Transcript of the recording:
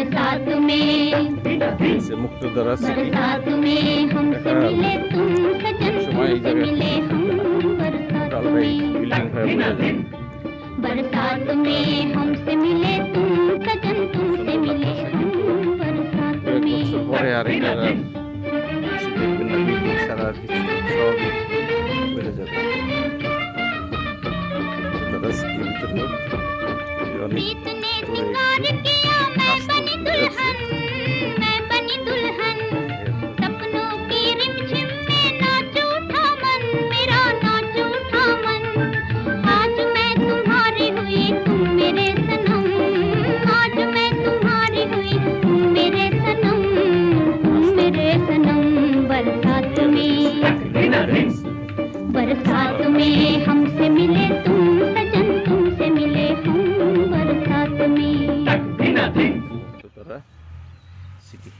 बरसात में से मुक्तदरा सिटी बरसात में हमसे मिले तुम सजन तुमसे मिले हम बरसात में बिल्डिंग है বোঝা যায় बरसात में हमसे मिले तुम सजन तुमसे मिले हम बरसात एक में বছর পরে আর এটা দেখবেন না বিল্ডিং সারা সব বোঝা যাবে মুক্তদরা সিটির ভিতরে অনেক इतने सिंगार किया मैं बनी दुल्हन सपनों की रिमझिम में नाच उठा मन मेरा नाच उठा मन आज मैं तुम्हारी हुई तुम मेरे सनम आज मैं तुम्हारी हुई तुम मेरे सनम बरसात में हमसे मिले तुम सजन तुमसे मिले हम बरसात में मुक्तदरा सिटी